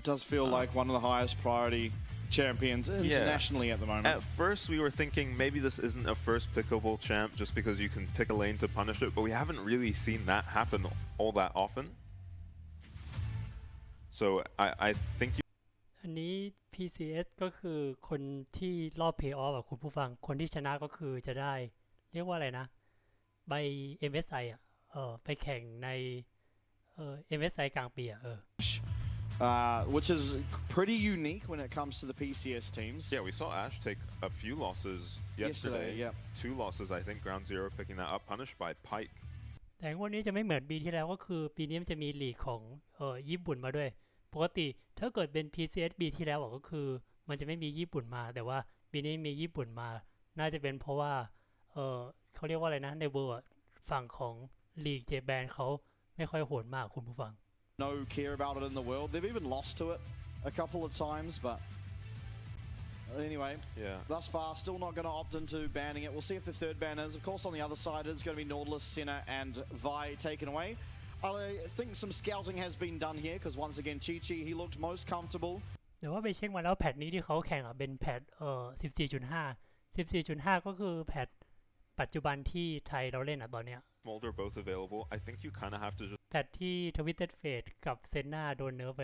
It does feel like one of the highest priority champions internationally at the moment. At first we were thinking maybe this isn't a first pickable champ just because you can pick a lane to punish it, but we haven't really seen that happen all that often. So I think อันนี้ PCS ก็คือคนที่รอบเพย์ออฟคุณผู้ฟังคนที่ชนะก็คือจะได้เรียกว่าอะไรนะใบ MSI ไปแข่งในMSI กลางปีwhich is pretty unique when it comes to the PCS teams. Yeah, we saw Ash take a few losses yesterday. Yeah. 2 losses, I think. Ground Zero picking that up, punished by Pike. แต่วันนี้จะไม่เหมือนปีที่แล้วก็คือปีนี้มันจะมีลีกของญี่ปุ่นมาด้วยปกติถ้าเกิดเป็น PCS ปีที่แล้วก็คือมันจะไม่มีญี่ปุ่นมาแต่ว่าปีนี้มีญี่ปุ่นมาน่าจะเป็นเพราะว่าเขาเรียกว่าอะไรนะในเวอร์ฝั่งของลีกเจแปนเขาไม่ค่อยโหดมากคุณผู้ฟังNo care about it in the world. They've even lost to it a couple of times, but anyway, thus far still not going to opt into banning it. We'll see if the third ban is. Of course, on the other side is going to be Nautilus, Senna, and Vi taken away. I think some scouting has been done here because once again, Chi-Chi, he looked most comfortable. แต่ว่าไปเช็คมาแล้วแพทนี้ที่เขาแข่งเป็นแพท14.5 ก็คือแพทปัจจุบันที่ไทยเราเล่นตอนเนี้ยSmolder both available. I think you kind of have to just แพทที่ Twisted Fate กับเซนนาโดนเนิร์ฟไป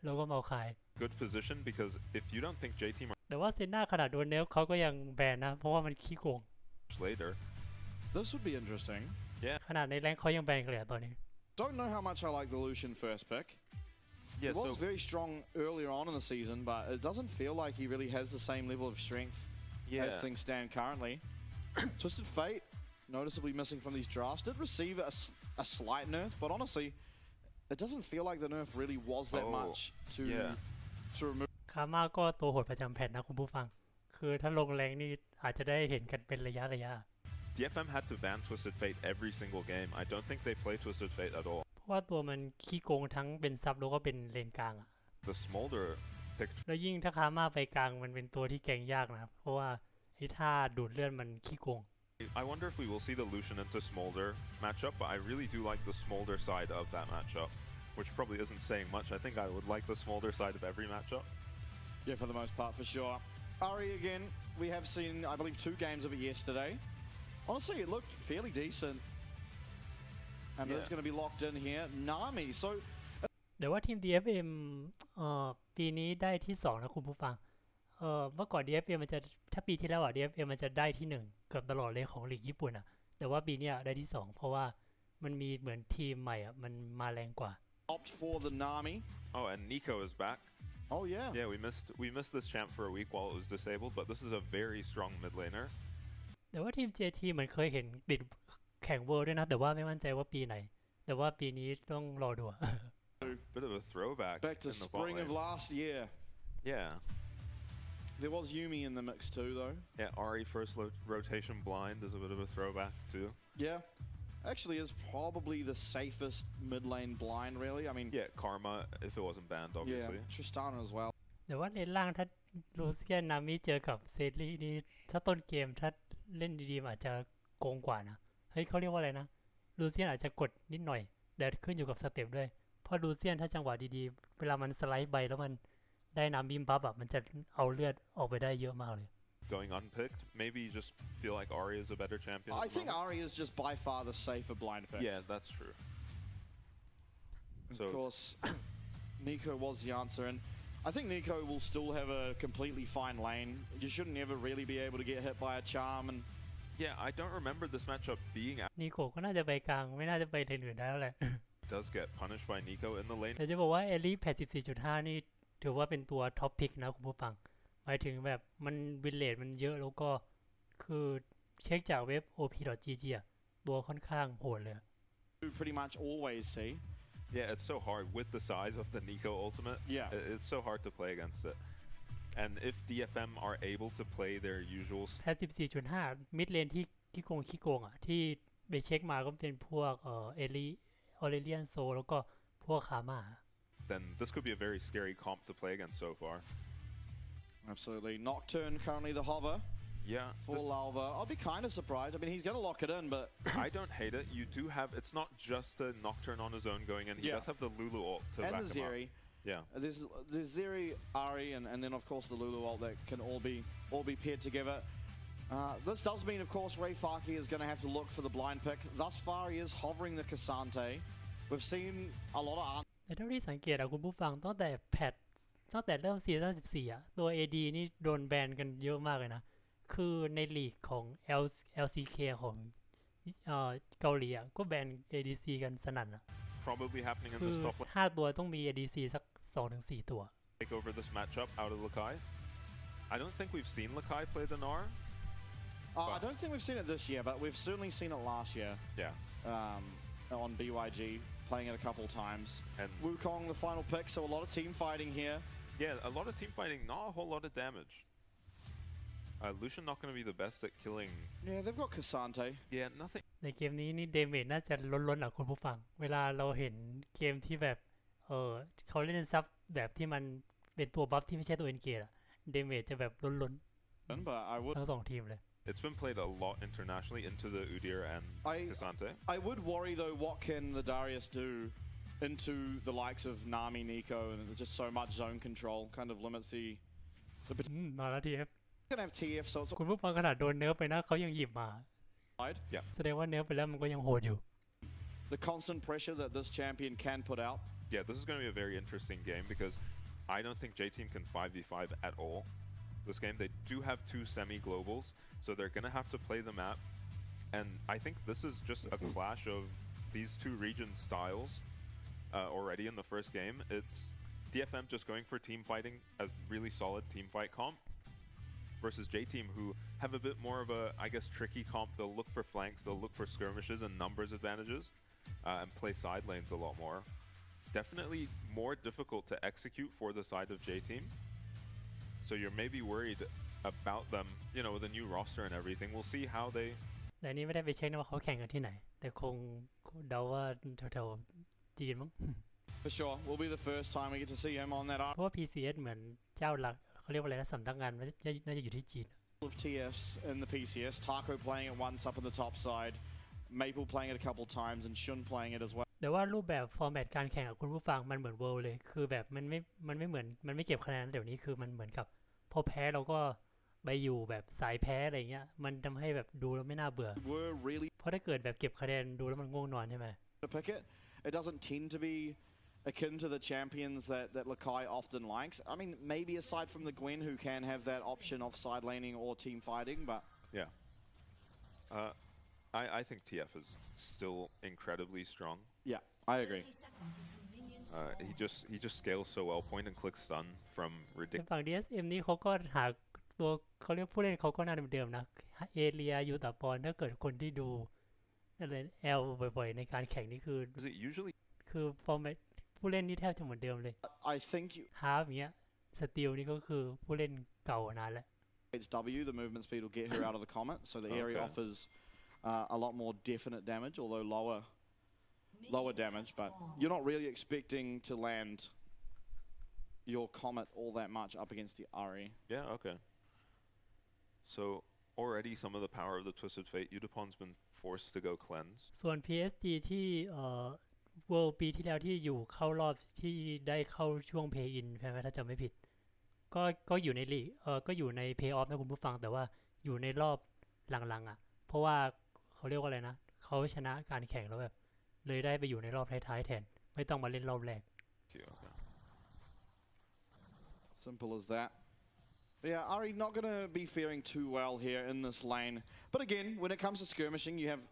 แล้วก็เมาคาย good position because if you don't think J-Team แต่ว่าเซนนาขนาดโดนเนิร์ฟเขาก็ยังแบนนะเพราะว่ามันขี้โกง later. This would be interesting. ขนาดในแรงเขายังแบนกันเลยตอนนี้ Don't know how much I like the Lucian first pick. He was very strong earlier on in the season, but it doesn't feel like he really has the same level of strength as things stand currently. Twisted Fate, noticeably missing from these drafts, did receive a slight nerf, but honestly, it doesn't feel like the nerf really was that much to remove. คาม่าก็ตัวโหดประจำแผ่นนะคุณผู้ฟังคือถ้าลงแรงนี่อาจจะได้เห็นกันเป็นระยะDFM had to ban Twisted Fate every single game. I don't think they play Twisted Fate at all. เพราะว่าตัวมันขี้โกงทั้งเป็นซับแล้วก็เป็นเลนกลางThe Smolder picked แล้วยิ่งถ้าคาม่าไปกลางมันเป็นตัวที่แกงยากนะเพราะว่าไอ้ท่าดูดเลือดมันขี้โกงI wonder if we will see the Lucian into Smolder matchup, but I really do like the Smolder side of that matchup, which probably isn't saying much. I think I would like the Smolder side of every matchup. Yeah, for the most part, for sure. Ari again, we have seen, I believe, 2 games of it yesterday. Honestly, it looked fairly decent. And it's going to be locked in here. Nami, so... แต่ว่าทีม DFM ปีนี้ได้ที่2นะคุณผู้ฟังเมื่อก่อน DFM มันจะถ้าปีที่แล้ว DFM มันจะได้ที่1เกือบตลอดเลยของลีกญี่ปุ่นแต่ว่าปีนี้ได้ที่2เพราะว่ามันมีเหมือนทีมใหม่มันมาแรงกว่า Opt for the Nami. Oh, and Nico is back. Oh yeah. Yeah, we missed this champ for a week while it was disabled, but this is a very strong mid laner. แต่ว่าทีม JT เหมือนเคยเห็นติดแข่งเวิลด์ด้วยนะแต่ว่าไม่มั่นใจว่าปีไหนแต่ว่าปีนี้ต้องรอดูBit of a throwback. Back to spring of last year. Yeah. There was Yumi in the mix too, though. Yeah, Ari first rotation blind is a bit of a throwback too. Yeah. Actually is probably the safest mid lane blind, really. I mean... Yeah, Karma, if it wasn't banned, obviously. Yeah, Tristana as well. แต่ว่าในล่างถ้าลูเซียนนามิเจอกับเซรีนี่ถ้าต้นเกมถ้าเล่นดีๆอาจจะโกงกว่านะเฮ้ยเขาเรียกว่าอะไรนะลูเซียนอาจจะกดนิดหน่อยแต่ขึ้นอยู่กับสเต็ปด้วยเพราะลูเซียนถ้าจังหวะดีๆเวลามันสไลด์ใบแล้วมันได้น้ำบิมบัฟมันจะเอาเลือดออกไปได้เยอะมากเลย Going unpicked, maybe you just feel like Ari is a better champion. I think Ari is just by far the safer blind pick. Yeah, that's true. Of course, Nico was the answer, and I think Nico will still have a completely fine lane. You shouldn't ever really be able to get hit by a charm. And yeah, I don't remember this matchup being. Nico ก็น่าจะไปกลางไม่น่าจะไปเลนอื่นได้แล้วแหละ Does get punished by Nico in the lane. แต่จะบอกว่าเอลิแพท 14.5 นี่ถือว่าเป็นตัวท็อปพิกนะคุณผู้ฟังหมายถึงแบบมันวินเลทมันเยอะแล้วก็คือเช็คจากเว็บ op.gg ตัวค่อนข้างโหดเลย pretty much always see. Yeah, it's so hard with the size of the Nico ultimate. Yeah, it's so hard to play against it. And if DFM are able to play their usual แพท 14.5 มิดเลนที่ขี้โกงที่ไปเช็คมาก็เป็นพวกเอลิออเรเลียนโซแล้วก็พวกคาม่า then this could be a very scary comp to play against so far. Absolutely. Nocturne currently the hover. Yeah. For Lalva. I'll be kind of surprised. I mean, he's going to lock it in, but... I don't hate it. You do have... It's not just a Nocturne on his own going in. He does have the Lulu ult to back him up. And the Zeri. Yeah. There's Zeri, Ari, and then of course the Lulu ult that can all be paired together. This does mean, of course, Ray Farkey is going to have to look for the blind pick. Thus far, he is hovering the Cassante. We've seen a lot of แต่เท่าที่สังเกตอะคุณผู้ฟังตั้งแต่เริ่มซีซั่น14อะตัว AD นี่โดนแบนกันเยอะมากเลยนะคือในลีกของ LCK ของเกาหลีอะก็แบน ADC กันสนั่นอะ Probably happening in คือ this top 5 ตัวต้องมี ADC สัก 2-4 ตัว take over this matchup out of Lakai. I don't think we've seen Lakai play the Gnar. I don't think we've seen it this year, but we've certainly seen it last year. Yeah. On BYG, playing it a couple times. And Wukong, the final pick, so a lot of team fighting here. Yeah, a lot of team fighting, not a whole lot of damage. Lucian not going to be the best at killing. Yeah, they've got Cassante. Yeah, nothing. ในเกมนี้นี่เดเมจน่าจะล้นๆอ่ะคุณผู้ฟังเวลาเราเห็นเกมที่แบบเขาเล่นซับแบบที่มันเป็นตัวบัฟที่ไม่ใช่ตัวเอ็นเกจอะเดเมจจะแบบล้นๆทั้ง2ทีมเลย It's been played a lot internationally into the Udyr and Cassante. I would worry though, what can the Darius do into the likes of Nami, Nico, and just so much zone control kind of limits the มาแล้ว TF gonna have TF, so it's คุณผู้ฟังขนาดโดนเนิร์ฟไปนะเขายังหยิบมา Yeah. แสดงว่าเนิร์ฟไปแล้วมันก็ยังโหดอยู่ the constant pressure that this champion can put out. Yeah, this is going to be a very interesting game because I don't think J-Team can 5v5 at all. This game, they do have 2 semi-globals, so they're going to have to play the map. And I think this is just a clash of these 2 region styles already in the first game. It's DFM just going for team fighting as really solid team fight comp versus J-Team who have a bit more of a, I guess, tricky comp. They'll look for flanks, they'll look for skirmishes and numbers advantages and play side lanes a lot more. Definitely more difficult to execute for the side of J-Team. So you're maybe worried about them, you know, with a new roster and everything. We'll see how they... แต่นี่ไม่ได้ไปเช็คนะว่าเขาแข่งกันที่ไหนแต่คงเดาว่าแถวๆจีนมั้ง For sure, will be the first time we get to see him on that เพราะว่า PCS เหมือนเจ้าหลักเขาเรียกว่าอะไรนะสำนักงานน่าจะอยู่ที่จีน of TFs in the PCS. Taco playing it once up on the top side, Maple playing it a couple times, and Shun playing it as well. แต่ว่ารูปแบบฟอร์แมตการแข่งกับคุณผู้ฟังมันเหมือนเวิลด์เลยคือแบบมันไม่เหมือนมันไม่เก็บคะแนนเดี๋ยวนี้คือมันเหมือนกับพอแพ้เราก็ไปอยู่แบบสายแพ้อะไรเงี้ยมันทำให้แบบดูแล้วไม่น่าเบื่อเพราะถ้าเกิดแบบเก็บคะแนนดูแล้วมันง่วงนอนใช่ไหม It doesn't tend to be akin to the champions that Lakai often likes. I mean, maybe aside from the Gwen who can have that option of side laning or team fighting, but yeah. I think TF is still incredibly strong. Yeah, I agree. He just scales so well. Point and click stun from ridiculous. ฝั่ง DSM นี่เขาก็หาตัวเขาเรียกผู้เล่นเขาก็น่าเดิมๆนะเอเลียยูตาปอนถ้าเกิดคนที่ดูอะไรแอลบ่อยๆในการแข่งนี่คือ Is it usually คือฟอร์แมตผู้เล่นนี่แทบจะเหมือนเดิมเลย I think ฮาร์ฟอย่างเงี้ยสตีลนี่ก็คือผู้เล่นเก่านานแล้ว HW, the movement speed will get her out of the comet, so the area offers a lot more definite damage, although lower damage, but you're not really expecting to land your comet all that much up against the Ari. Yeah, okay. So already some of the power of the Twisted Fate, Udapon's been forced to go cleanse. ส่วน PSG ที่World ปีที่แล้วที่อยู่เข้ารอบที่ได้เข้าช่วง Play In ใช่ไหมถ้าจำไม่ผิดก็อยู่ในลีกก็อยู่ใน Play Off นะคุณผู้ฟังแต่ว่าอยู่ในรอบหลังๆอ่ะเพราะว่าเขาเรียกว่าอะไรนะเขาชนะการแข่งแล้วแบบเลยได้ไปอยู่ในรอบท้ายๆแทนไม่ต้องมาเล่นรอบแรก Okay. Simple as that. Yeah, Ari not going to be faring too well here in this lane. But again, when it comes to skirmishing, you have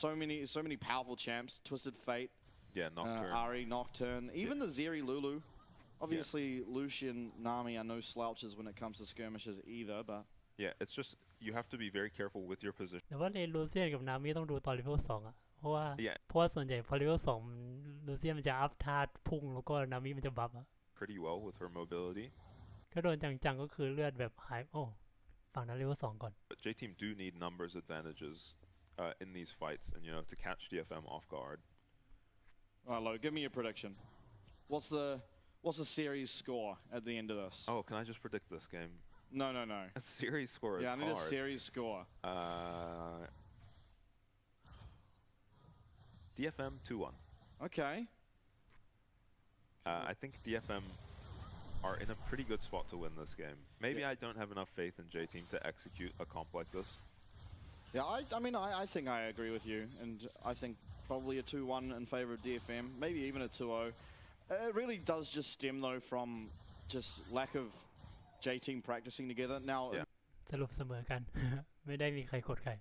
so many powerful champs. Twisted Fate, Yeah, Nocturne. Ari, Nocturne, even the Zeri Lulu. Obviously, Lucian, Nami are no slouches when it comes to skirmishes either, but... Yeah, it's just, you have to be very careful with your position. แต่ว่าในลูเซียนกับนามิต้องดูตอนเลเวล2อ่ะเพราะว่าส่วนใหญ่พอเลเวล2ลูเซียนมันจะอัพธาตุพุ่งแล้วก็นามิมันจะบัฟอ่ะ Pretty well with her mobility. ถ้าโดนจังๆก็คือเลือดแบบหายฝั่งนั้นเลเวล2ก่อน But J-Team do need numbers advantages in these fights, and you know, to catch DFM off guard. Alright, Lo, give me your prediction. What's the series score at the end of this? Oh, can I just predict this game? No. A series score is hard. Yeah, I need a series score. DFM 2-1. Okay. I think DFM are in a pretty good spot to win this game. Maybe I don't have enough faith in J-Team to execute a comp like this. Yeah, I mean, I think I agree with you, and I think probably a 2-1 in favor of DFM, maybe even a 2-0. It really does just stem, though, from just lack of J-Team practicing together. Now, สรุปเสมอกัน ไม่ได้มีใครกดใคร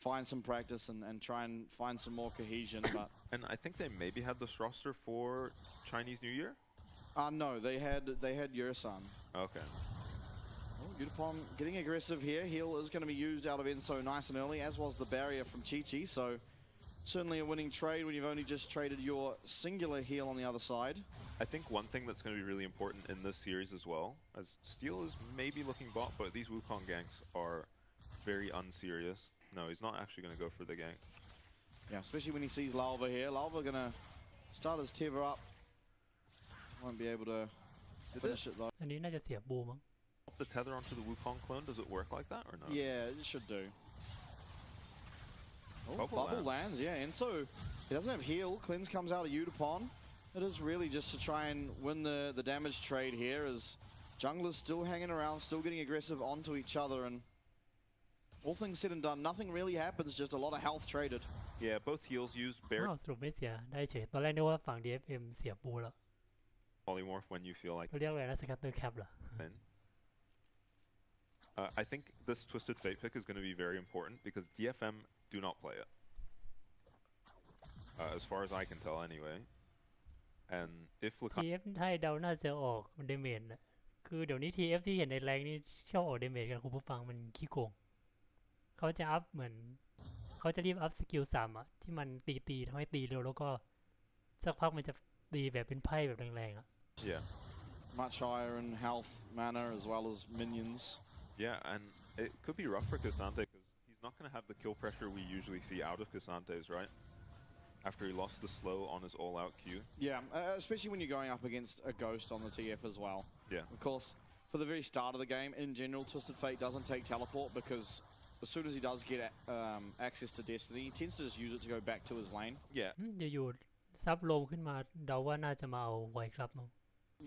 find some practice and try and find some more cohesion, but... And I think they maybe had this roster for Chinese New Year? No, they had Yurisan. Okay. Oh, Udapon getting aggressive here. Heal is going to be used out of Enso nice and early, as was the barrier from Chi-Chi, so certainly a winning trade when you've only just traded your singular heal on the other side. I think one thing that's going to be really important in this series as well, as Steel is maybe looking bot, but these Wukong ganks are very unserious. No, he's not actually going to go for the gank. Yeah, especially when he sees Lalva here. Lalva going to start his tether up. Won't be able to finish it though. อันนี้น่าจะเสียบูมั้ง The tether onto the Wukong clone, does it work like that or no? Yeah, it should do. Oh, Bubble bubble lands, yeah. And so he doesn't have heal. Cleanse comes out of Udapon. It is really just to try and win the damage trade here, as junglers still hanging around, still getting aggressive onto each other, and all things said and done, nothing really happens, just a lot of health traded. Yeah, both heals used อ้า barrier วสรุปไม่เสียได้เฉยตอนแรกนึกว่าฝั่ง DFM เสียบูแล้ว polymorph when you feel like เขาเรียกอะไรนะสกัตเตอร์แคปเหรอ in. I think this Twisted Fate pick is going to be very important because DFM do not play it. As far as I can tell anyway. And if Lakai... TF ไทยเดาน่าจะออกเดเมจนะคือเดี๋ยวนี้ TF ที่เห็นในแรงนี่ชอบออกเดเมจกันคุณผู้ฟังมันขี้โกงเขาจะอัพเหมือนเขาจะรีบอัพสกิล3อ่ะที่มันตีทำให้ตีเร็วแล้วก็สักพักมันจะตีแบบเป็นไพ่แบบแรงๆอ่ะ Yeah. Much higher in health, mana, as well as minions. Yeah, and it could be rough for Cassante because he's not going to have the kill pressure we usually see out of Cassante's, right? After he lost the slow on his all-out Q. Yeah, especially when you're going up against a Ghost on the TF as well. Yeah. Of course, for the very start of the game, in general, Twisted Fate doesn't take teleport because as soon as he does get access to Destiny, he tends to just use it to go back to his lane. Yeah. อยู่ๆซับโลมขึ้นมาเดาว่าน่าจะมาเอาไวครับมั้ง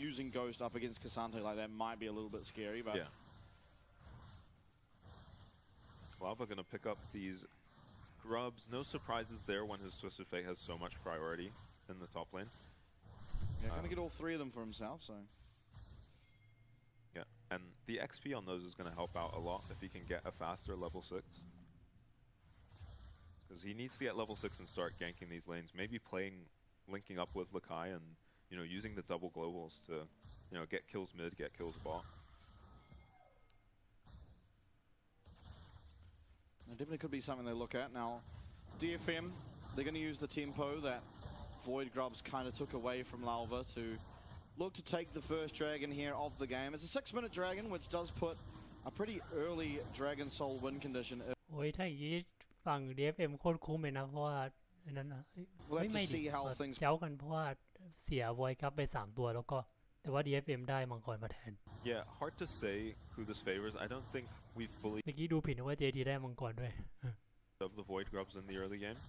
Using Ghost up against Cassante like that might be a little bit scary, but... Yeah. Lava gonna pick up these grubs. No surprises there when his Twisted Fate has so much priority in the top lane. Yeah, gonna get all three of them for himself, so... Yeah, and the XP on those is gonna help out a lot if he can get a faster level 6. Because he needs to get level 6 and start ganking these lanes. Maybe linking up with Lakai and, you know, using the double globals to, you know, get kills mid, get kills bot. It definitely could be something they look at. Now, DFM, they're going to use the tempo that Void Grubs kind of took away from Lalva to look to take the first dragon here of the game. It's a 6-minute dragon, which does put a pretty early Dragon Soul win condition. โอ้ยถ้าอย่างนี้ฝั่ง DFM โคตรคุ้มเลยนะเพราะว่าอันนั้นนะ We'll have to ไม่ดิ see how things... เจ้ากันเพราะว่าเสียไวครับไป3ตัวแล้วก็แต่ว่า DFM ได้มังกรมาแทน Yeah, hard to say who this favors. I don't think we fully เมื่อกี้ดูผิดนะว่า JT ได้มังกรด้วย of the Void Grubs in the early game.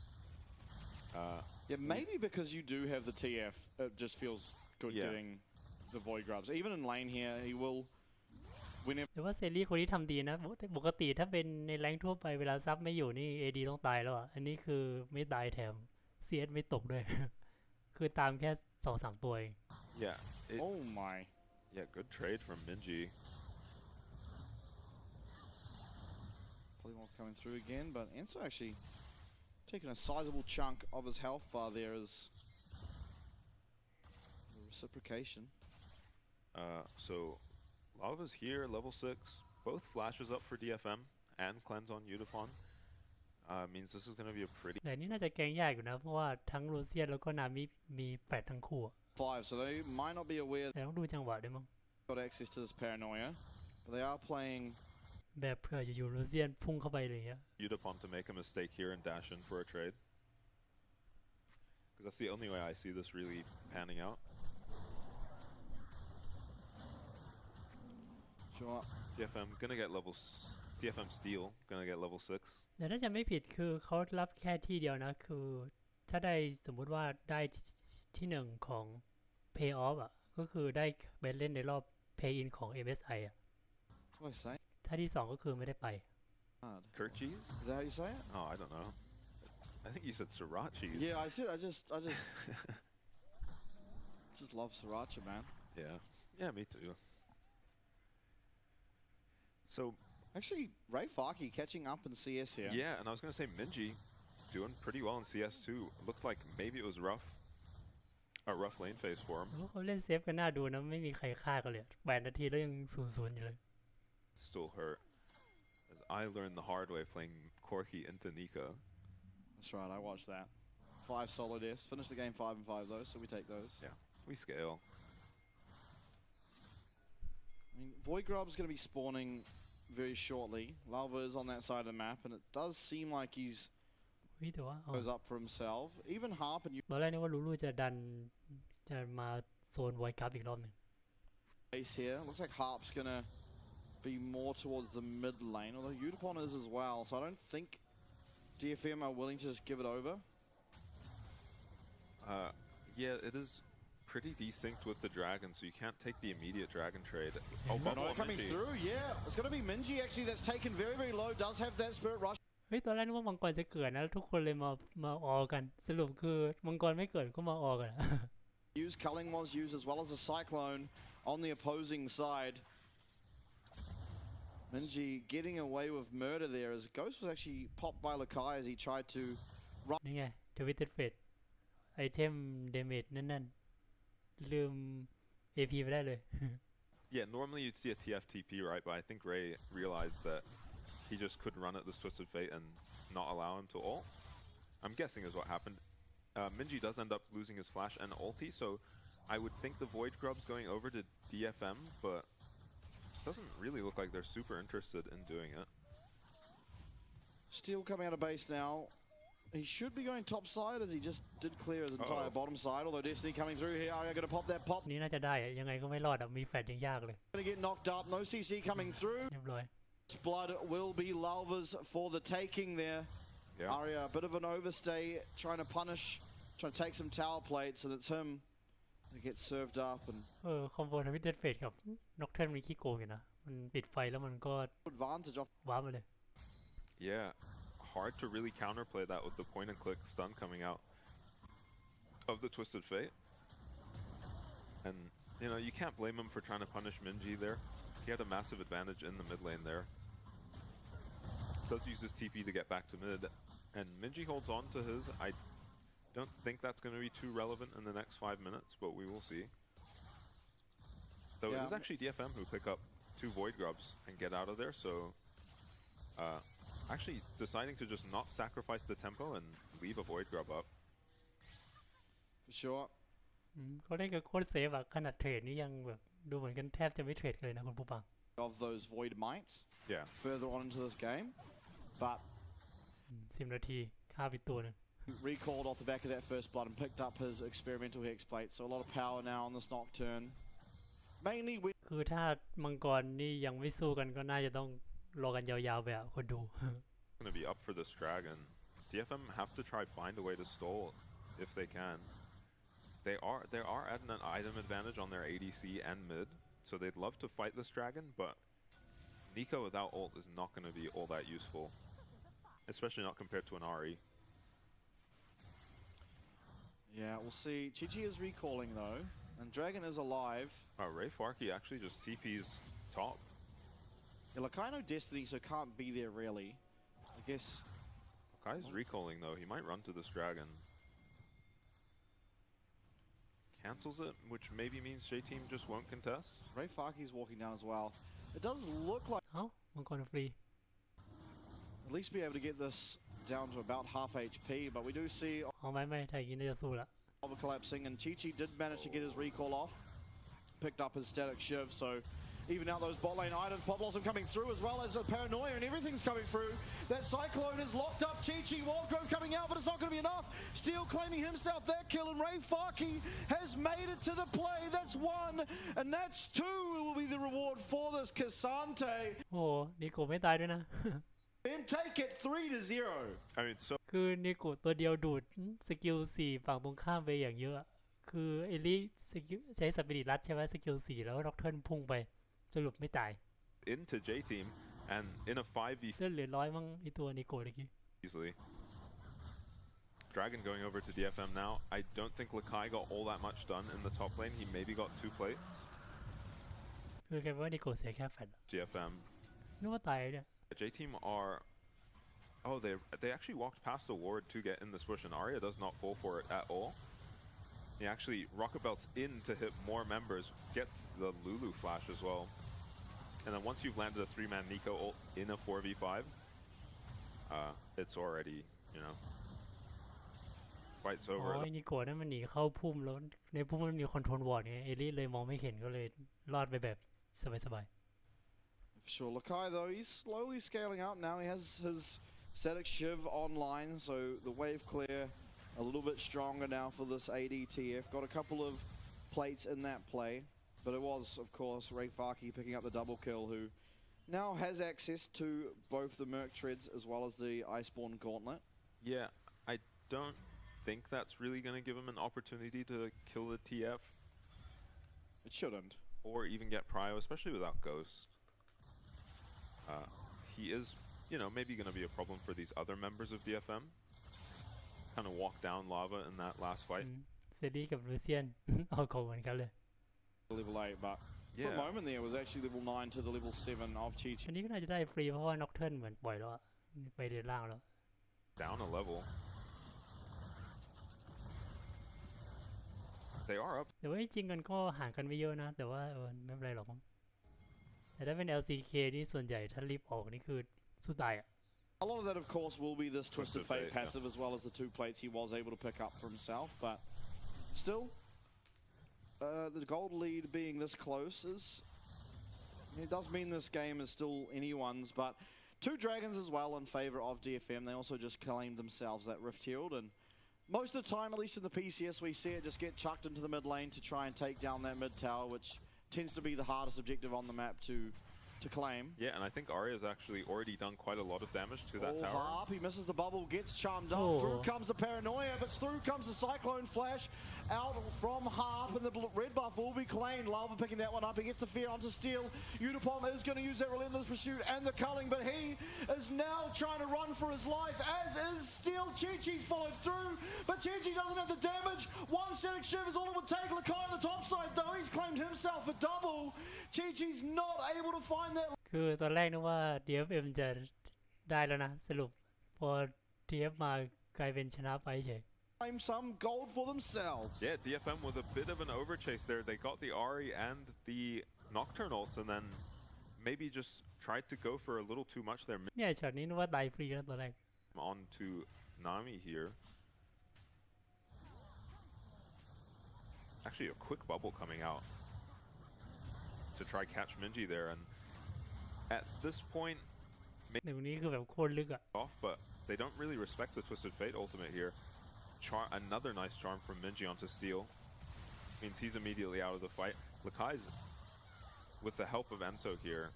Yeah, maybe because you do have the TF, it just feels good getting the Void Grubs. Even in lane here, he will... Whenever แต่ว่าเซรีคนที่ทำดีนะปกติถ้าเป็นในแรงทั่วไปเวลาซับไม่อยู่นี่ AD ต้องตายแล้วอ่ะอันนี้คือไม่ตายแถม CS ไม่ตกด้วย คือตามแค่ 2-3 ตัวเอง Yeah. Oh my. Yeah, good trade from Minji. Polymorph coming through again, but Enso actually taking a sizable chunk of his health bar there as the reciprocation. So Lava's here, level 6. Both flashes up for DFM and cleanse on Udapon. Means this is going to be a pretty... แต่นี่น่าจะแกงยากอยู่นะเพราะว่าทั้งลูเซียนแล้วก็นามิมีแฟดทั้งคู่ 5, so they might not be aware แต่ต้องดูจังหวะด้วยมั้ง they've got access to this paranoia, but they are playing แบบเผื่ออยู่ๆลูเซียนพุ่งเข้าไปเลยอ่ะ Udapon to make a mistake here and dash in for a trade. Because that's the only way I see this really panning out. Sure. DFM gonna get DFM Steel gonna get level 6. แต่ถ้าจะไม่ผิดคือเขารับแค่ที่เดียวนะคือถ้าได้สมมุติว่าได้ที่1ของ Play Off อ่ะก็คือได้ไปเล่นในรอบ Play In ของ MSI อ่ะ What did I say? ถ้าที่2ก็คือไม่ได้ไป Kirk cheese? Is that how you say it? Oh, I don't know. I think you said Sriracha cheese. Yeah, I said. I just love sriracha, man. Yeah, me too. So actually, Ray Farkey catching up in CS here. Yeah, and I was gonna say Minji doing pretty well in CS too. Looked like maybe it was a rough lane phase for him. เขาเล่นเซฟกันน่าดูนะไม่มีใครฆ่ากันเลย8 นาทีแล้วยัง0-0อยู่เลย Still hurt. As I learned the hard way playing Corki into Nico. That's right, I watched that. 5 solo deaths. Finished the game 5-5 though, so we take those. Yeah, we scale. I mean, Void Grub's going to be spawning very shortly. Lava is on that side of the map, and it does seem like he's แต่ว่า goes up for himself. Even Harp and you ตอนแรกนึกว่าลูลูจะมาโซนไวท์กราฟอีกรอบหนึ่ง base here. Looks like Harp's going to be more towards the mid lane, although Utapon is as well, so I don't think DFM are willing to just give it over. Yeah, it is pretty desynced with the dragon, so you can't take the immediate dragon trade. Oh, No, coming through, yeah. It's going to be Minji actually that's taken very, very low, does have that Spirit Rush. เฮ้ยตอนแรกนึกว่ามังกรจะเกิดนะทุกคนเลยมาออกันสรุปคือมังกรไม่เกิดก็มาออกัน Culling was used as well as a Cyclone on the opposing side. Minji getting away with murder there as Ghost was actually popped by Lakai as he tried to run. นี่ไงทวิตเต็ดเฟดไอเทมเดเมจนั่นลืม AP ไปได้เลย Yeah, normally you'd see a TFTP, right? But I think Ray realized that he just couldn't run at this Twisted Fate and not allow him to ult. I'm guessing is what happened. Minji does end up losing his flash and ulti, so I would think the Void Grub's going over to DFM, but it doesn't really look like they're super interested in doing it. Still coming out of base now. He should be going top side as he just did clear his entire bottom side, although Destiny coming through here. Are you going to pop that pop? นี่น่าจะได้อะยังไงก็ไม่รอดอะมีแฟลชยังยากเลย Going to get knocked up. No CC coming through. เรียบร้อย Blood will be Lalva's for the taking there. Yeah. Arya, a bit of an overstay, trying to punish, trying to take some tower plates, and it's him that gets served up. And คอมโบทวิตเต็ดเฟดกับน็อกเทิลมันขี้โกงอยู่นะมันปิดไฟแล้วมันก็ advantage off. ว้าร์ปมาเลย Yeah, hard to really counterplay that with the point and click stun coming out of the Twisted Fate. And, you know, you can't blame him for trying to punish Minji there. He had a massive advantage in the mid lane there. Does use his TP to get back to mid. And Minji holds on to his. I don't think that's going to be too relevant in the next 5 minutes, but we will see. Though it is actually DFM who pick up 2 Void Grubs and get out of there, so actually deciding to just not sacrifice the tempo and leave a Void Grub up. For sure. เขาเล่นกับโคตรเซฟอะขนาดเทรดนี่ยังแบบดูเหมือนกันแทบจะไม่เทรดกันเลยนะคุณผู้ฟัง Of those Void Mites. Yeah. Further on into this game. But 10 นาทีฆ่าไปตัวนึง recalled off the back of that first blood and picked up his experimental hex plate. So a lot of power now on this Nocturne. Mainly with คือถ้ามังกรนี่ยังไม่สู้กันก็น่าจะต้องรอกันยาวๆไปอะคนดู Going to be up for this dragon. DFM have to try find a way to stall if they can. They are at an item advantage on their ADC and mid, so they'd love to fight this dragon, but Nico without ult is not going to be all that useful, especially not compared to an Ahri. Yeah, we'll see. Chichi is recalling though, and Dragon is alive. Ray Farkey actually just TP's top. Yeah, Lakaino Destiny, so can't be there really. I guess. Kai's recalling though, he might run to this dragon. Cancels it, which maybe means J-Team just won't contest. Ray Farkey's walking down as well. It does look like เอ้ามังกรฟรี at least be able to get this down to about half HP, but we do see เอาไม่ถ้าอย่างนี้น่าจะสู้ละ Oliver collapsing, and Chi-Chi did manage to get his recall off. Picked up his static shiv, so even out those bot lane items. Pop Blossom coming through as well as a Paranoia, and everything's coming through. That Cyclone is locked up. Chi-Chi, Wildgrove coming out, but it's not going to be enough. Steel claiming himself that kill, and Ray Farkey has made it to the play. That's 1, and that's 2 will be the reward for this Cassante. โอ้นิโกไม่ตายด้วยนะ Them take it 3-0. I mean, so คือนิโกตัวเดียวดูดสกิล4ฝั่งตรงข้ามไปอย่างเยอะ คือเอลิสกิลใช้สปิริตรัดใช่ไหมสกิล4แล้วน็อกเทิร์นพุ่งไปสรุปไม่ตาย into J team and in a 5v เลือดเหลือ100มั้งไอตัวนิโก้ตะกี้ easily. Dragon going over to DFM now. I don't think Lakai got all that much done in the top lane. He maybe got 2 plates. คือแค่ว่านิโก้เสียแค่แฟน DFM. นึกว่าตายเนี่ย J team are. Oh, they actually walked past the ward to get in this push, and Arya does not fall for it at all. He actually rocket belts in to hit more members, gets the Lulu flash as well. And then once you've landed a 3-man Nico ult in a 4v5, it's already, you know, fight's อ๋ over. อนิโก้นั่นมันหนีเข้าพุ่มแล้วในพุ่มมันมีคอนโทรลวอร์ดไงเอลิเลยมองไม่เห็นก็เลยรอดไปแบบสบาย Sure, Lakai though, he's slowly scaling up now. He has his Static Shiv online, so the wave clear a little bit stronger now for this ADTF. Got a couple of plates in that play, but it was, of course, Ray Farkey picking up the double kill, who now has access to both the Merc Treads as well as the Iceborne Gauntlet. Yeah, I don't think that's really going to give him an opportunity to kill the TF. It shouldn't. Or even get Prio, especially without Ghost. He is, you know, maybe going to be a problem for these other members of DFM. Kind of walk down lava in that last ๆ fight. เซรีกับลูเซียน เอาของเหมือนกันเลย Level 8, but for a moment there, it was actually level 9 to the level 7 of Chi อันนี้ก็น่าจะได้ฟรีเพราะว่าน็อกเทิร์นเหมือนปล่อยแล้วอะไปเดินล่างแล้ว Down a level. They are up. แต่ว่าจริงๆกันก็ห่างกันไม่เยอะนะ แต่ว่าไม่เป็นไรหรอกมั้งแต่ถ้าเป็น LCK นี่ส่วนใหญ่ถ้ารีบออกนี่คือสู้ตายอะ A lot of that, of course, will be this Twisted Fate Fate, passive as well as the 2 plates he was able to pick up for himself. But still, the gold lead being this close it does mean this game is still anyone's. But 2 dragons as well in favor of DFM. They also just claimed themselves that Rift Shield, and most of the time, at least in the PCS, we see it just get chucked into the mid lane to try and take down that mid tower, which tends to be the hardest objective on the map to claim. Yeah, and I think Arya's actually already done quite a lot of damage to that tower. Harp, he misses the bubble, gets charmed up. Through comes the paranoia, but through comes the Cyclone Flash out from Harp, and the red buff will be claimed. Lava picking that one up. He gets the fear onto Steel. Unipom is going to use that relentless pursuit and the culling, but he is now trying to run for his life, as is Steel. Chi-Chi's followed through, but Chi-Chi doesn't have the damage. 1 Static Shiv is all it would take. Lakai on the top side, though. He's claimed himself a double. Chi-Chi's not able to find that. คือตอนแรกนึกว่า DFM จะได้แล้วนะสรุปพอ DF มากลายเป็นชนะไปเฉย Claim some gold for themselves. Yeah, DFM with a bit of an overchase there. They got the Ahri and the Nocturne ults, and then maybe just tried to go for a little too much there. เนี่ยช็อตนี้นึกว่าตายฟรีแล้วตอนแรก On to Nami here. Actually, a quick bubble coming out to try catch Minji there, and at this point, ในตรงนี้คือแบบโคตรลึกอะ off, but they don't really respect the Twisted Fate ultimate here. Another nice charm from Minji onto Steel. Means he's immediately out of the fight. Lakai's, with the help of Enso here,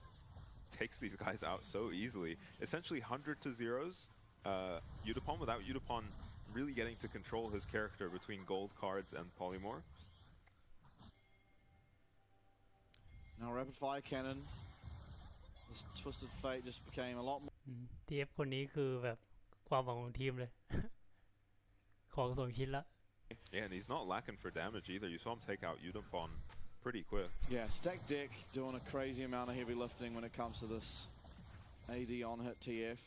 takes these guys out so easily. Essentially 100 to 0s. Udapon without Udapon really getting to control his character between gold cards and polymorphs. Now rapid fire cannon. This Twisted Fate just became a lot more. TF คนนี้คือแบบความหวังของทีมเลย ของส่งชิ้นละ Yeah, and he's not lacking for damage either. You saw him take out Udapon pretty quick. Yeah, Stack Deck doing a crazy amount of heavy lifting when it comes to this AD on hit TF.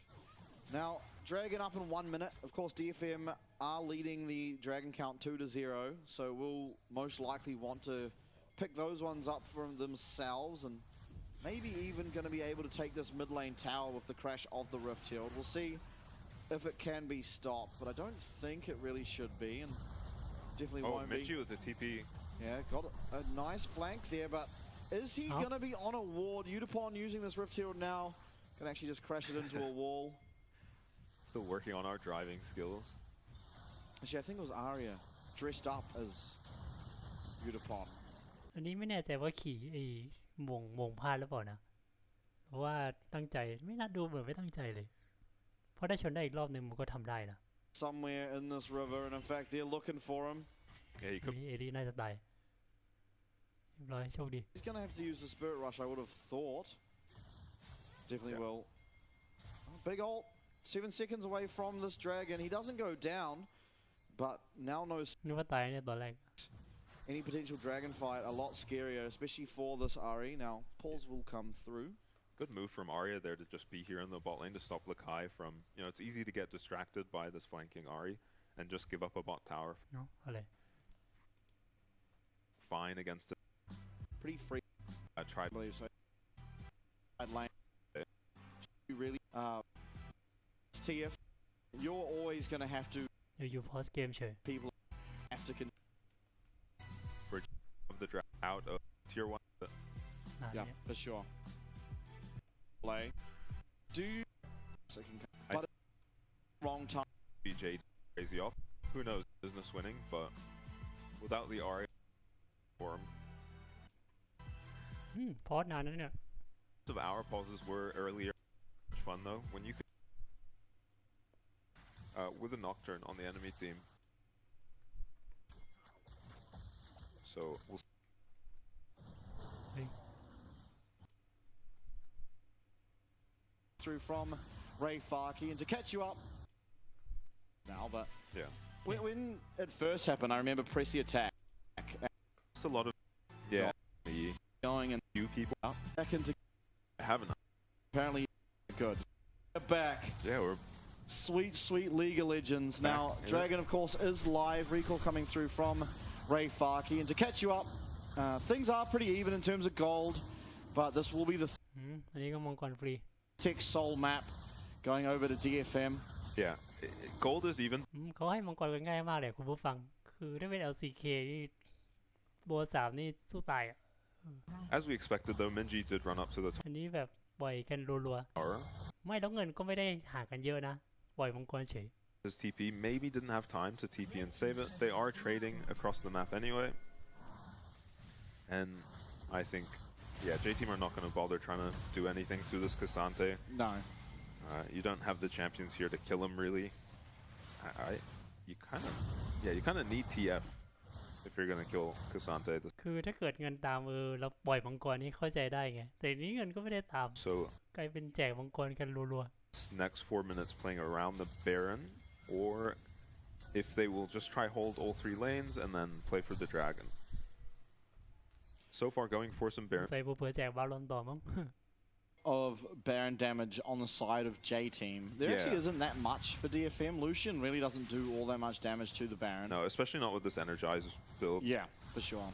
Now, Dragon up in 1 minute. Of course, DFM are leading the Dragon count 2 to 0, so we'll most likely want to pick those ones up from themselves and maybe even going to be able to take this mid lane tower with the crash of the Rift Shield. We'll see if it can be stopped, but I don't think it really should be, and definitely won't be. Minji with the TP. Yeah, got a nice flank there, but is he going to be on a ward? Udapon using this Rift Shield now can actually just crash it into a wall. Still working on our driving skills. Actually, I think it was Arya dressed up as Udapon. อันนี้ไม่แน่ใจว่าขี่ไอ้วงพลาดหรือเปล่านะเพราะว่าตั้งใจไม่น่าดูเหมือนไม่ตั้งใจเลยเพราะได้ชนได้อีกรอบนึงมันก็ทำได้นะ Somewhere in this river, and in fact, they're looking for him. Yeah, he could. เอริน่าจะตายเรียบร้อยโชคดี He's going to have to use the Spirit Rush, I would have thought. Definitely will. Big ult. 7 seconds away from this dragon. He doesn't go down, but now knows นึกว่าตายเนี่ยตอนแรก any potential dragon fight a lot scarier, especially for this Ari. Now, pulls will come through. Good move from Arya there to just be here in the bot lane to stop Lakai from, it's easy to get distracted by this flanking Ari and just give up a bot tower. เนาะอะไร Fine against it. Pretty free, Tried. I believe so. Side lane. You really, TF, you're always going to have to, อยู่ๆพอสเกมเฉย people have to, Of the draft out of tier 1. นาน yeah, เนี่ย for sure. Play. Do you, second, I- but wrong time. BJ crazy off. Who knows business winning, but without the Arya form, พอสนานนั้นเนี่ย most of our pauses were earlier. Much fun though when you could with a Nocturne on the enemy team. So we'll Through from Ray Farkey and to catch you up now, but yeah. when it first happened, I remember Pressy attack Just a lot of me going and few people out. back into I haven't. apparently good. Back, Yeah, we're sweet League of Legends. Back, Now, is Dragon, of course, is live. Recall coming through from Ray Farkey and to catch you up. Things are pretty even in terms of gold, but this will be the อันนี้ก็มังกรฟรี Tech Soul map going over to DFM. yeah. Gold is even. เขาให้มังกรกันง่ายมากเลยคุณผู้ฟัง คือถ้าเป็น LCK นี่โบ3นี่สู้ตายอ่ะ As we expected though, Minji did run up to the อันนี้แบบปล่อยกันรัว tower. ๆไม่แล้วเงินก็ไม่ได้ห่างกันเยอะนะ ปล่อยมังกรเฉย His TP maybe didn't have time to TP and save it. They are trading across the map anyway. And I think, yeah, J-Team are not going to bother trying to do anything to this Cassante. No. You don't have the champions here to kill him really. You kind of need TF if you're going to kill Cassante. คือถ้าเกิดเงินตามเราปล่อยมังกรนี่เข้าใจได้ไง แต่นี้เงินก็ไม่ได้ตาม So กลายเป็นแจกมังกรกันรัว next 4 minutes playing around the Baron, or if they will just try hold all 3 lanes and then play for the Dragon. So far going for some ๆ Baron. ใส่เผื่อแจกบาลอนต่อมั้ง Of Baron damage on the side of J-Team. There Yeah. actually isn't that much for DFM. Lucian really doesn't do all that much damage to the Baron. No, especially not with this Energize build. Yeah, for sure.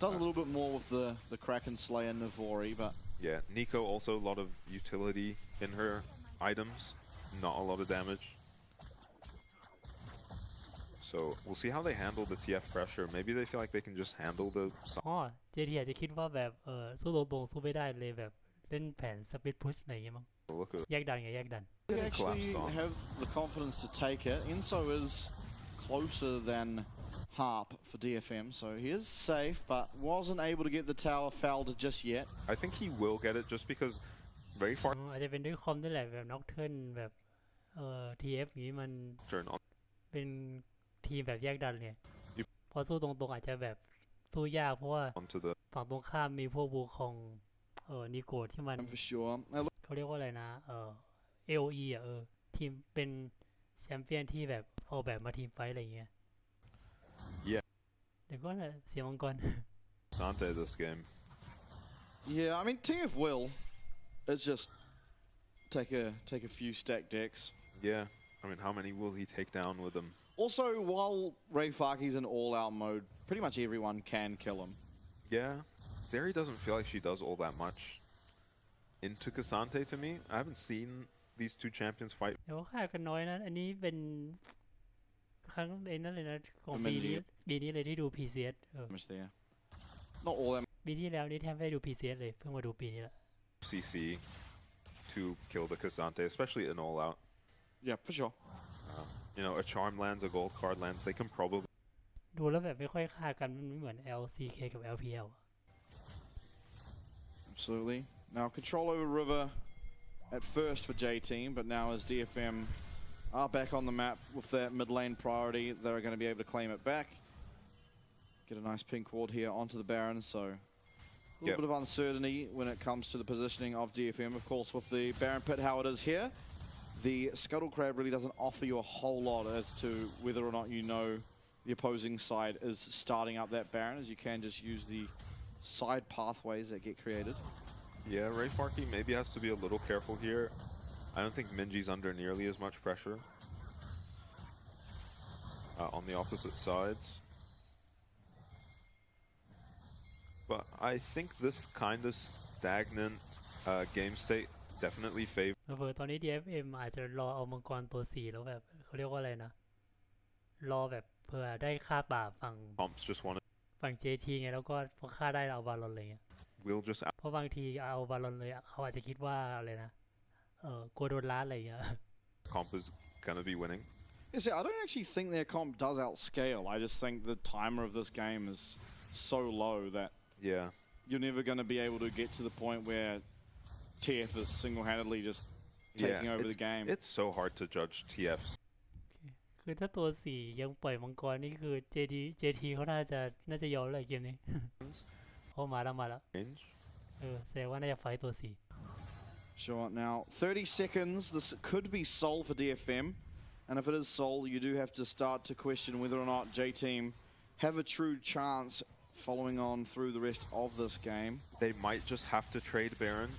Does a little bit more with the Kraken Slayer Navori, but Yeah, Nico also a lot of utility in her items, not a lot of damage. So we'll see how they handle the TF pressure. Maybe they feel like they can just handle the อ๋อ JT อาจจะคิดว่าแบบสู้ตรงๆสู้ไม่ได้เลยแบบเล่นแผนสปิดพุชอะไรอย่างเงี้ยมั้ง look at แยกดันไงแยกดัน they Yeah, actually collapsed on. have the confidence to take it. Inso is closer than Harp for DFM, so he is safe, but wasn't able to get the tower felled just yet. I think he will get it just because very far อาจจะเป็นด้วยคอมนี่แหละแบบน็อกเทิร์นแบบTF อย่างนี้มัน turn on เป็นทีมแบบแยกดันเนี่ย Yep. พอสู้ตรงๆอาจจะแบบสู้ยากเพราะว่า onto the ฝั่งตรงข้ามมีพวกบูคองนิโกที่มัน For sure. Now, เขาเรียกว่าอะไรนะAOE อ่ะทีมเป็นแชมเปี้ยนที่แบบออกแบบมาทีมไฟท์อะไรอย่างเงี้ย Yeah. เดี๋ยวก็เสียมังกร Sante this game. yeah, I mean TF will. It's just take a few stack decks. Yeah. I mean, how many will he take down with them? Also, while Ray Farkey's in all-out mode, pretty much everyone can kill him. Yeah. Zeri doesn't feel like she does all that much into Cassante to me. I haven't seen these two champions fight. แต่ว่าค่ากันน้อยนะ อันนี้เป็นครั้งไอ้นั่นเลยนะของ มัน ปีนี้เลยที่ดู PCS Much there. Not all that ปีที่แล้วนี่แทบไม่ได้ดู PCS เลยเพิ่งมาดูปีนี้แหละ CC to kill the Cassante, especially in all out. Yeah, for sure. A charm lands, a gold card lands, they can probably ดูแล้วแบบไม่ค่อยค่ากันมันไม่เหมือน LCK กับ LPL อะ Absolutely. Now control over River at first for J-Team, but now as DFM are back on the map with that mid lane priority, they're going to be able to claim it back. Get a nice pink ward here onto the Baron, so a little bit of uncertainty when it comes to the positioning of DFM. Of course, with the Baron pit how it is here, the Scuttle Crab really doesn't offer you a whole lot as to whether or not you know the opposing side is starting up that Baron, as you can just use the side pathways that get created. Yeah, ForeverVoid maybe has to be a little careful here. I don't think Minji's under nearly as much pressure on the opposite sides. But I think this kind of stagnant game state definitely favors. ตอนนี้ DFM อาจจะรอเอามังกรตัว4แล้วแบบเขาเรียกว่าอะไรนะรอแบบเผื่อได้ฆ่าป่าฝั่ง Comps just want ฝั่ง JT ไงแล้วก็พอฆ่าได้เอาบาลอนเลยไง we'll just เพราะบางทีเอาบาลอนเลยเขาอาจจะคิดว่าอะไรนะกลัวโดนล้านอะไรอย่างเงี้ย comp is gonna be winning. Yeah, see, I don't actually think their comp does outscale. I just think the timer of this game is so low that you're never going to be able to get to the point where TF is single-handedly just taking over the game. It's so hard to judge TFs. คือถ้าตัว4ยังปล่อยมังกรนี่คือ JT เขาน่าจะยอมเลยเกมนี้ มาแล้วแสดงว่าน่าจะไฟตัว4 Sure, now 30 seconds. This could be Soul for DFM. And if it is Soul, you do have to start to question whether or not J-Team have a true chance following on through the rest of this game. They might just have to trade Baron.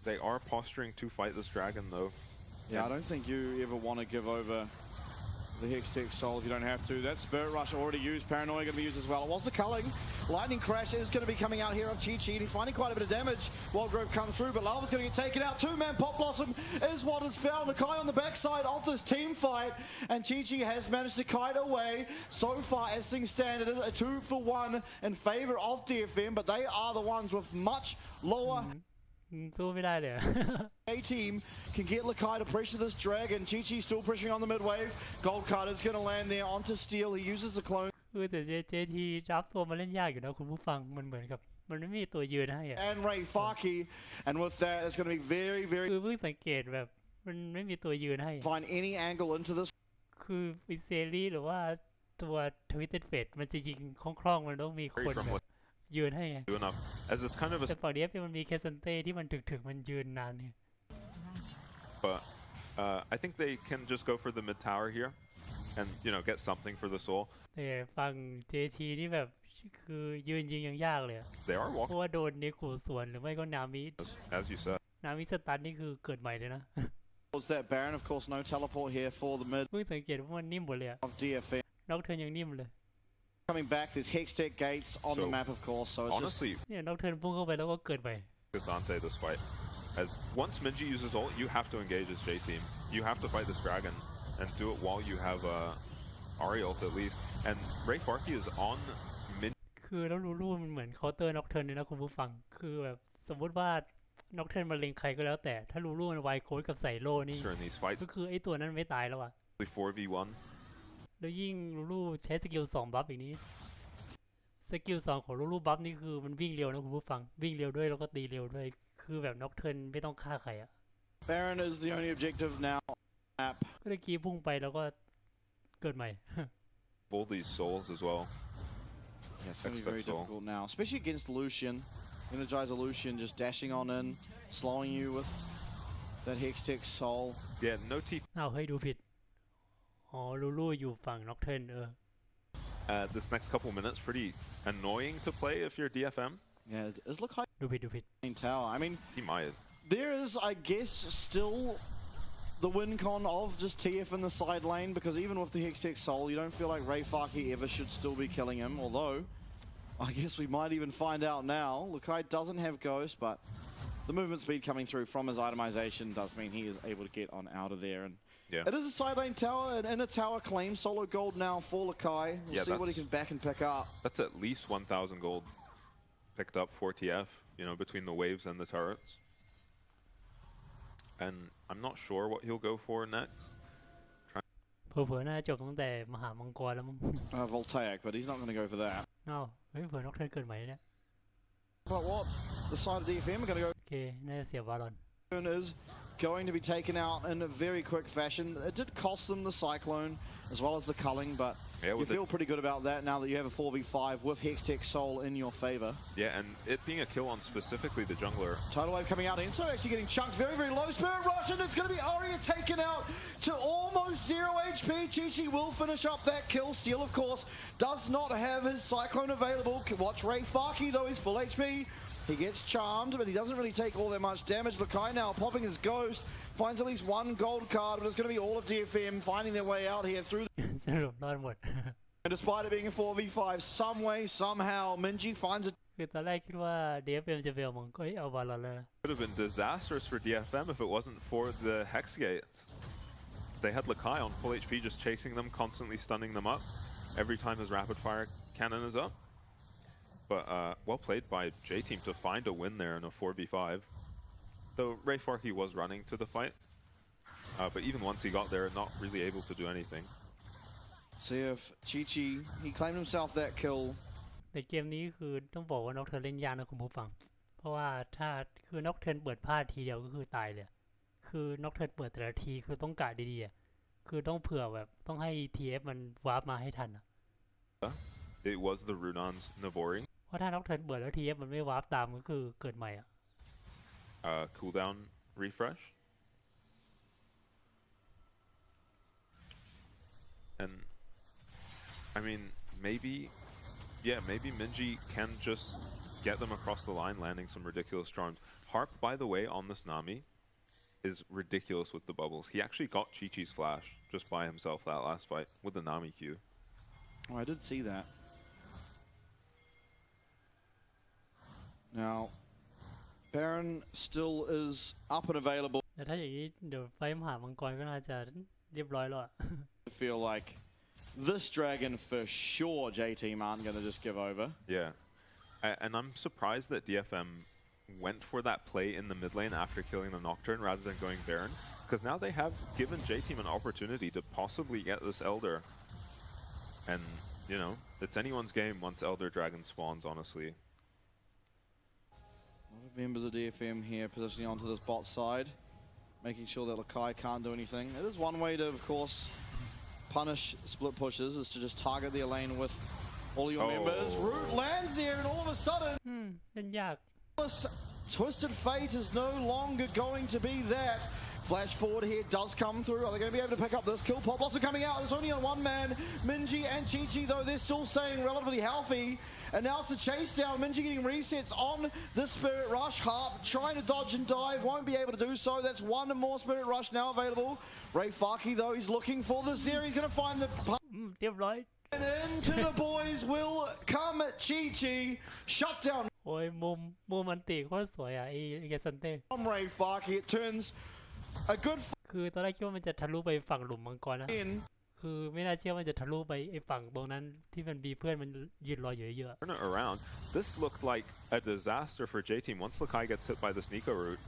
They are posturing to fight this dragon, though. Yeah, I don't think you ever want to give over the Hextech Soul if you don't have to. That Spirit Rush already used. Paranoia going to be used as well. It was the culling. Lightning Crash is going to be coming out here of Chi-Chi, and he's finding quite a bit of damage while Grove comes through, but Lava's going to get taken out. Two-man Pop Blossom is what is found. Nakai on the backside of this team fight, and Chi-Chi has managed to kite away. So far, as things stand, it is a 2-for-1 in favor of DFM, but they are the ones with much lower... สู้ไม่ได้เลย A-Team can get Lakai to pressure this dragon. Chi-Chi still pressuring on the mid-wave. Gold Card is going to land there onto Steel. He uses the clone. คือแต่ JT รับตัวมาเล่นยากอยู่นะคุณผู้ฟังมันเหมือนกับมันไม่มีตัวยืนให้อะ And Ray Farki. And with that, it's going to be very, very... คือเพิ่งสังเกตแบบมันไม่มีตัวยืนให้ Find any angle into this. คือวิเซรีหรือว่าตัว Twisted Fate มันจะยิงคล่องๆมันต้องมีคนแบบยืนให้ไง Enough. As it's kind of a... แต่ฝั่งนี้มันมีแคสเซนเต้ที่มันถึกๆมันยืนนานเนี่ย But I think they can just go for the mid tower here and, you know, get something for the soul. แต่ฝั่ง JT นี่แบบคือยืนยิงยังยากเลย They are เพ walking, ราะว่าโดนเนกูสวนหรือไม่ก็นามิ as you said. นามิสตันนี่คือเกิดใหม่เลยนะ Was that Baron? Of course, no teleport here for the mid เพิ่งสังเกตว่ามันนิ่มหมดเลย of DFM. น็อกเทิร์นยังนิ่มเลย Coming back, there's Hextech gates on the map, of course. So it's honestly, เนี่ยน็อกเทิร์นพุ่งเข้าไปแล้วก็เกิดใหม่ Gasante this fight. As once Minji uses ult, you have to engage as J-Team. You have to fight this dragon and do it while you have Ari ult at least. And ForeverVoid is on Minji. คือแล้วรู้มันเหมือนเคาน์เตอร์น็อกเทิร์นเลยนะคุณผู้ฟังคือแบบสมมติว่าน็อกเทิร์นมาเล็งใครก็แล้วแต่ถ้ารู้มันไวโค้ดกับใส่โล่นี่ In these fights, ก็คือไอ้ตัวนั้นไม่ตายแล้วอ่ะ 4v1. แล้วยิ่งลูใช้สกิล2บัฟอย่างนี้สกิล2ของลูบัฟนี่คือมันวิ่งเร็วนะคุณผู้ฟังวิ่งเร็วด้วยแล้วก็ตีเร็วด้วยคือแบบน็อกเทิร์นไม่ต้องฆ่าใครอ่ะ Baron is the only objective now. Map. ก็ตะกี้พุ่งไปแล้วก็เกิดใหม่ All these souls as well. Yeah, it's going to be very difficult now, especially against Lucian. Energizer Lucian just dashing on in, slowing you with that Hextech Soul. Yeah, no T. อ้าวเฮ้ยดูผิดอ๋อลูอยู่ฝั่งน็อกเทิร์นThis next couple minutes pretty annoying to play if you're DFM. Yeah, it does look like ดูผิด main tower. I mean, He might. there is, I guess, still the win con of just TF in the side lane, because even with the Hextech Soul, you don't feel like Ray Farki ever should still be killing him, although I guess we might even find out now. Lakai doesn't have Ghost, but the movement speed coming through from his itemization does mean he is able to get on out of there. And it is a side lane tower, and in a tower claim, solo gold now for Lakai. We'll see what he can back and pick up. That's at least 1,000 gold picked up for TF, you know, between the waves and the turrets. And I'm not sure what he'll go for next. เผื่อๆน่าจะจบตั้งแต่มหามังกรแล้วมั้ง Voltaic, but he's not going to go for that. อ้าวเฮ้ยเผื่อน็อกเทิร์นเกิดใหม่เนี่ย But what? The side of DFM are going to go. โอเคน่าจะเสียบาลอน Is going to be taken out in a very quick fashion. It did cost them the Cyclone. as well as the culling, but you feel pretty good about that now that you have a 4v5 with Hextech Soul in your favor. Yeah, and it being a kill on specifically the jungler. Tidal Wave coming out, Enso actually getting chunked very, very low. Spirit Rush, and it's going to be Aria taken out to almost 0 HP. Chi-Chi will finish up that kill. Steel, of course, does not have his Cyclone available. Watch Ray Farkey, though, he's full HP. He gets charmed, but he doesn't really take all that much damage. Lakai now popping his ghost, finds at least one gold card, but it's going to be all of DFM finding their way out here through. สรุปรอดหมด And despite it being a 4v5, some way, somehow, Minji finds a คือตอนแรกคิดว่า DFM จะไปเอามังกรเอาบอลแล้วนะ Could have been disastrous for DFM if it wasn't for the Hex Gate. They had Lakai on full HP just chasing them, constantly stunning them up every time his rapid fire cannon is up. But well played by J-Team to find a win there in a 4v5. Though Ray Farkey was running to the fight. But even once he got there, not really able to do anything. See if Chi-Chi, he claimed himself that kill. ในเกมนี้คือต้องบอกว่านกเทิร์นเล่นยากนะคุณผู้ฟัง เพราะว่าถ้าคือนกเทิร์นเปิดพลาดทีเดียวก็คือตายเลย คือนกเทิร์นเปิดแต่ละทีคือต้องกะดีๆคือต้องเผื่อแบบต้องให้ TF มันวาร์ปมาให้ทัน It was the Runon's Navori. เพราะถ้านกเทิร์นเปิดแล้ว TF มันไม่วาร์ปตามก็คือเกิดใหม่อ่ะ Cooldown refresh. And I mean, maybe Minji can just get them across the line, landing some ridiculous charms. Harp, by the way, on this Nami is ridiculous with the bubbles. He actually got Chi-Chi's flash just by himself that last fight with the Nami Q. Oh, I did see that. Now, Baron still is up and available. แต่ถ้าอย่างนี้เดี๋ยวไฟมหามังกรก็น่าจะเรียบร้อยแล้ว I feel like this dragon for sure J-Team aren't going to just give over. Yeah. And I'm surprised that DFM went for that play in the mid lane after killing the Nocturne rather than going Baron. Because now they have given J-Team an opportunity to possibly get this Elder. And, you know, it's anyone's game once Elder Dragon spawns, honestly. A lot of members of DFM here positioning onto this bot side, making sure that Lakai can't do anything. It is one way to, of course, punish split pushes, is to just target their lane with all your members. Root lands there, and all of a sudden, เล่นยาก Twisted Fate is no longer going to be that. Flash forward here does come through. Are they going to be able to pick up this kill? Pop lots are coming out. There's only on one man. Minji and Chi-Chi, though, they're still staying relatively healthy. And now it's a chase down. Minji getting resets on the Spirit Rush. Harp trying to dodge and dive. Won't be able to do so. That's one more Spirit Rush now available. Ray Farkey, though, he's looking for the Zeri. He's going to find the... เรียบร้อย And into the boys will come Chi-Chi. Shut down โอ้ยมุมมันติโคตรสวยอ่ะไอ้เกซันเต้ from Ray Farkey. It turns a good คือตอนแรกคิดว่ามันจะทะลุไปฝั่งหลุมมังกรนะ in. คือไม่น่าเชื่อมันจะทะลุไปไอ้ฝั่งตรงนั้นที่มันมีเพื่อนมันยืนรออยู่เยอะ Turn it around. This looked like a disaster for J-Team once Lakai gets hit by the Sneeko route.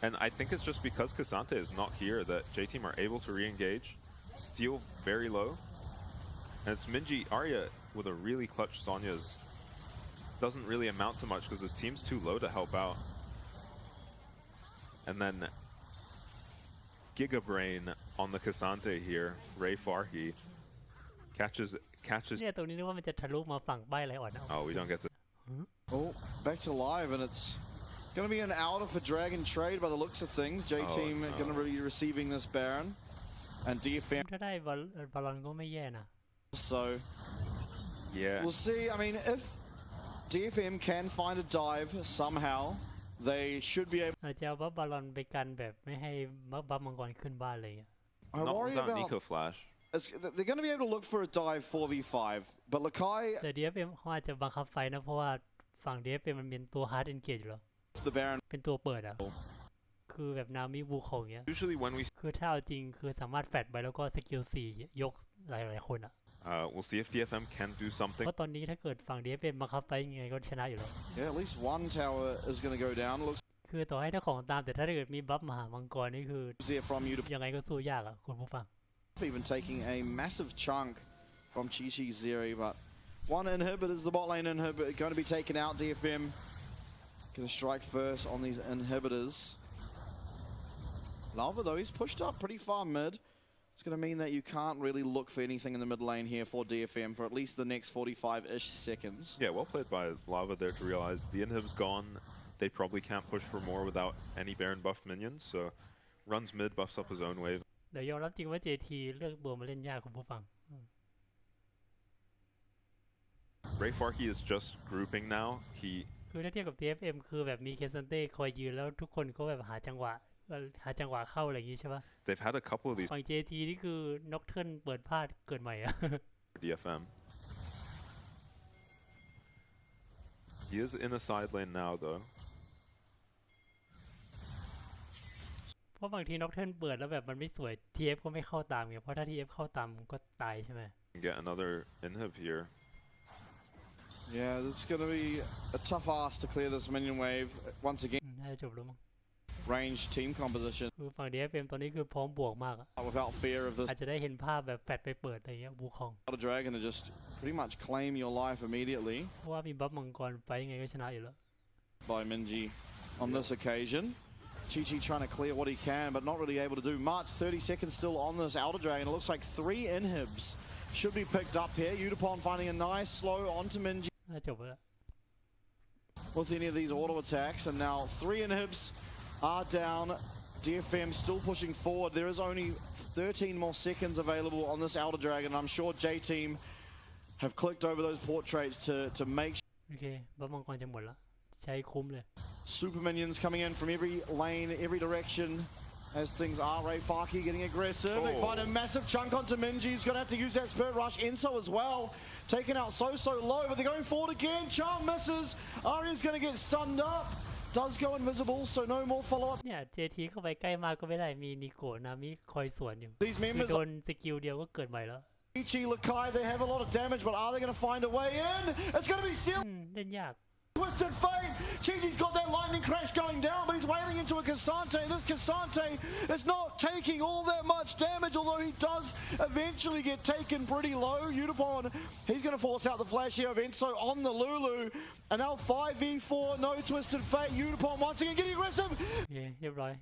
And I think it's just because Cassante is not here that J-Team are able to re-engage, steal very low. And it's Minji Arya with a really clutch Sonya's. Doesn't really amount to much because his team's too low to help out. And then Giga Brain on the Cassante here, Ray Farkey, catches... เนี่ยตรงนี้นึกว่ามันจะทะลุมาฝั่งใบไรอ่อนนะ Oh, we don't get to... Oh, back to live, and it's going to be an outer for Dragon Trade by the looks of things. J-Team going to be receiving this Baron, and DFM. ถ้าได้บอลลอนก็ไม่แย่นะ So, yeah, we'll see. I mean, if DFM can find a dive somehow, they should be able. อาจจะเอาบอลลอนไปกันแบบไม่ให้บัฟมังกรขึ้นบ้านเลย I not worry without about. Nico Flash. They're going to be able to look for a dive 4v5, but Lakai แต่ DFM เขาอาจจะบังคับไฟนะเพราะว่าฝั่ง DFM มันเป็นตัว hard engage อยู่แล้ว the Baron. เป็นตัวเปิดอ่ะ คือแบบนามิบูของเงี้ย Usually when we... คือถ้าเอาจริงคือสามารถแฟดไปแล้วก็สกิล4ยกหลายคนอ่ะ we'll see if DFM can do something. เพราะตอนนี้ถ้าเกิดฝั่ง DFM บังคับไฟยังไงก็ชนะอยู่แล้ว Yeah, at least one tower is going to go down. Looks คือต่อให้ถ้าของตามแต่ถ้าเกิดมีบัฟมหามังกรนี่คือ here from you to ยังไงก็สู้ยากอ่ะคุณผู้ฟัง even taking a massive chunk from Chi-Chi Zeri, but one inhibit is the bot lane inhibit going to be taken out. DFM going to strike first on these inhibitors. Lava though, he's pushed up pretty far mid. It's going to mean that you can't really look for anything in the mid lane here for DFM for at least the next 45-ish seconds. Yeah, well played by Lava there to realize the inhib's gone. They probably can't push for more without any Baron buffed minions, so runs mid, buffs up his own wave. เดี๋ยวยอมรับจริงว่า JT เลือกบัวมาเล่นยากคุณผู้ฟัง Ray Farkey is just grouping now. He คือถ้าเทียบกับ DFM คือแบบมีเคซันเต้คอยยืนแล้วทุกคนก็แบบหาจังหวะเข้าอะไรอย่างงี้ใช่ปะ they've had a couple of these ฝั่ง JT นี่คือน็อกเทิร์นเปิดพลาดเกิดใหม่อะ DFM. He is in a side lane now though. เพราะบางทีน็อกเทิร์นเปิดแล้วแบบมันไม่สวย TF ก็ไม่เข้าตามไงเพราะถ้า TF เข้าตามก็ตายใช่ไหม Get another inhib here. Yeah, this is going to be a tough ask to clear this minion wave once again. น่าจะจบแล้วมั้ง Range team composition คือฝั่ง DFM ตอนนี้คือพร้อมบวกมากอะ without fear of this. อาจจะได้เห็นภาพแบบแฟดไปเปิดอะไรเงี้ยบูคอง A dragon to just pretty much claim your life immediately เพราะว่ามีบัฟมังกรไปยังไงก็ชนะอยู่แล้ว by Minji on this occasion. Chi-Chi trying to clear what he can, but not really able to do much. 30 seconds still on this Elder Dragon. It looks like 3 inhibs should be picked up here. Udapon finding a nice slow onto Minji น่าจบแล้ว with any of these auto attacks. And now 3 inhibs are down. DFM still pushing forward. There is only 13 more seconds available on this Elder Dragon. I'm sure J-Team have clicked over those portraits to make โอเคบัฟมังกรจะหมดแล้วใช้คุ้มเลย super minions coming in from every lane, every direction. As things are, Ray Farkey getting aggressive. They find a massive chunk onto Minji. He's going to have to use that Spirit Rush. Enso as well. Taken out so low, but they're going forward again. Charm misses. Arya's going to get stunned up. Does go invisible, so no more follow-up. เนี่ย JT เข้าไปใกล้มากก็ไม่ได้มีนิโกะนามิคอยสวนอยู่ These members โดนสกิลเดียวก็เกิดใหม่แล้ว Ichi, Lakai, they have a lot of damage, but are they going to find a way in? It's going to be sealed. เล่นยาก Twisted Fate. Chi-Chi's got that lightning crash going down, but he's wailing into a Cassante. This Cassante is not taking all that much damage, although he does eventually get taken pretty low. Udapon, he's going to force out the flash here of Enso on the Lulu. And now 5v4, no Twisted Fate. Udapon once again getting aggressive. โอเคเรียบร้อย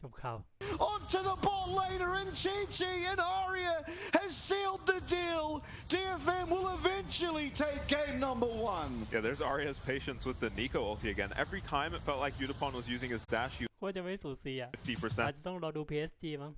จบข่าว Onto the bot laner, and Chi-Chi and Arya has sealed the deal. DFM will eventually take game number 1. Yeah, there's Arya's patience with the Nico ulti again. Every time it felt like Udapon was using his dash, ก็จะไม่สูสีอ่ะ 50%. อาจจะต้องรอดู PSG มั้ง